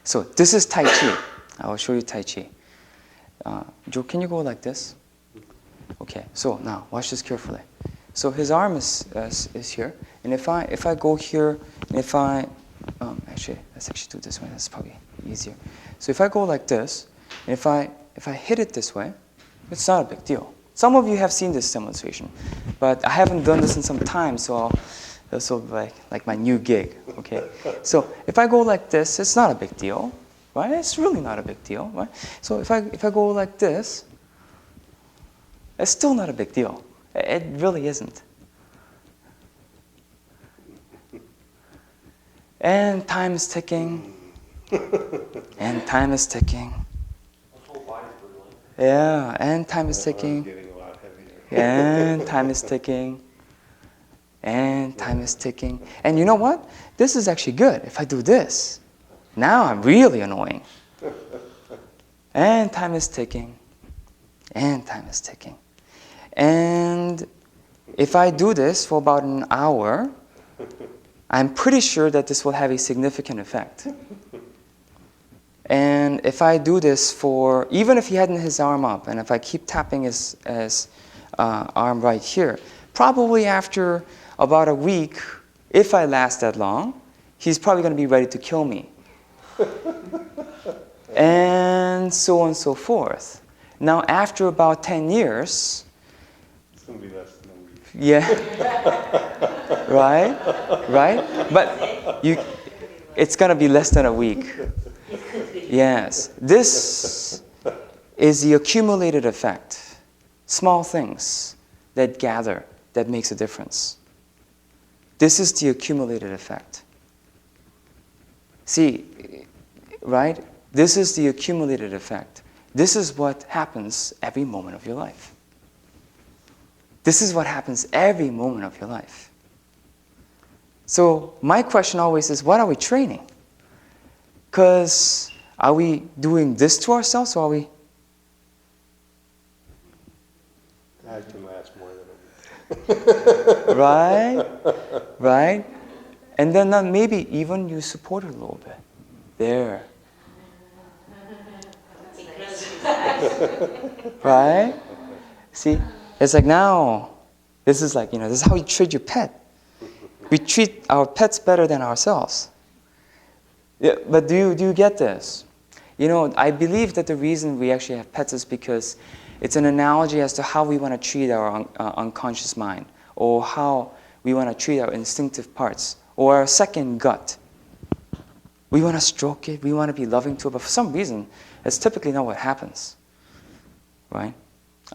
So this is Tai Chi. I will show you Tai Chi. Joe, can you go like this? Okay, so now watch this carefully. So his arm is here, and if I go here, and if actually let's actually do it this way. That's probably easier. So if I go like this, and if I hit it this way, it's not a big deal. Some of you have seen this demonstration, but I haven't done this in some time, so this will be like my new gig. Okay, so if I go like this, it's not a big deal, right? It's really not a big deal, right? So if I go like this, it's still not a big deal. It really isn't. And time is ticking. And time is ticking. Yeah, and time is ticking. And time is ticking. And time is ticking. And you know what? This is actually good. If I do this, now I'm really annoying. And time is ticking. And time is ticking. And if I do this for about an hour, I'm pretty sure that this will have a significant effect. And if I do this for, even if he hadn't his arm up, and if I keep tapping his arm right here, probably after about a week, if I last that long, he's probably going to be ready to kill me. And so on and so forth. Now, after about 10 years, it's going to be less than a week. Yeah. Right? But it's going to be less than a week. Yes. This is the accumulated effect. Small things that gather, that makes a difference. This is the accumulated effect. See, right? This is the accumulated effect. This is what happens every moment of your life. This is what happens every moment of your life. So my question always is, what are we training? Because are we doing this to ourselves, or are we? I can last more than a Right? Right? And then maybe even you support it a little bit. There. Right? See? It's like now, this is like, this is how you treat your pet. We treat our pets better than ourselves. Yeah, but do you get this? I believe that the reason we actually have pets is because it's an analogy as to how we want to treat our unconscious mind, or how we want to treat our instinctive parts, or our second gut. We want to stroke it, we want to be loving to it, but for some reason, it's typically not what happens. Right?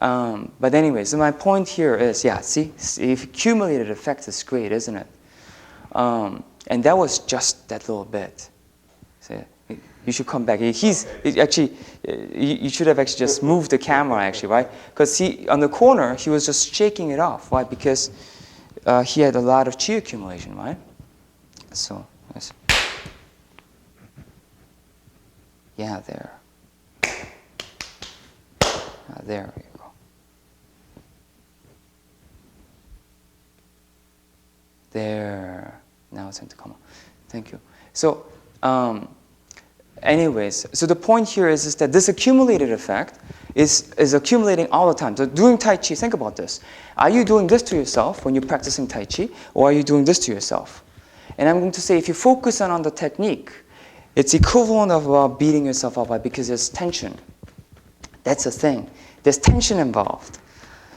But anyway, so my point here is, see, if accumulated effect is great, isn't it? And that was just that little bit. So you should come back. You should have actually just moved the camera, actually, right? Because on the corner, he was just shaking it off. Why? Because he had a lot of chi accumulation, right? So, yeah, there. There you go. There. Now it's time to come on. Thank you. So, anyways, so the point here is that this accumulated effect is accumulating all the time. So doing Tai Chi, think about this. Are you doing this to yourself when you're practicing Tai Chi, or are you doing this to yourself? And I'm going to say, if you focus on the technique, it's equivalent of beating yourself up, because there's tension. That's the thing. There's tension involved.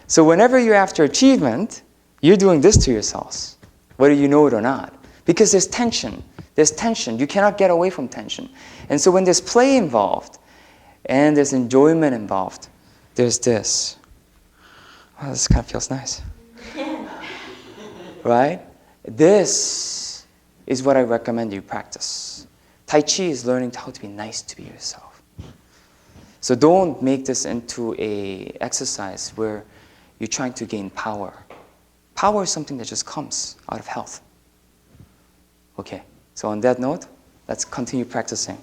So whenever you're after achievement, you're doing this to yourselves, whether you know it or not. Because there's tension. There's tension. You cannot get away from tension. And so when there's play involved, and there's enjoyment involved, there's this. Oh, this kind of feels nice. Right? This is what I recommend you practice. Tai Chi is learning how to be nice to yourself. So don't make this into an exercise where you're trying to gain power. Power is something that just comes out of health. Okay, so on that note, let's continue practicing.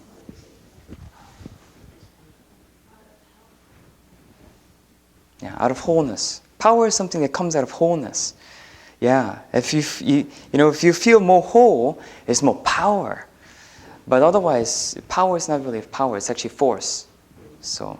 Yeah, out of wholeness. Power is something that comes out of wholeness. Yeah, if you feel more whole, there's more power. But otherwise, power is not really power, it's actually force. So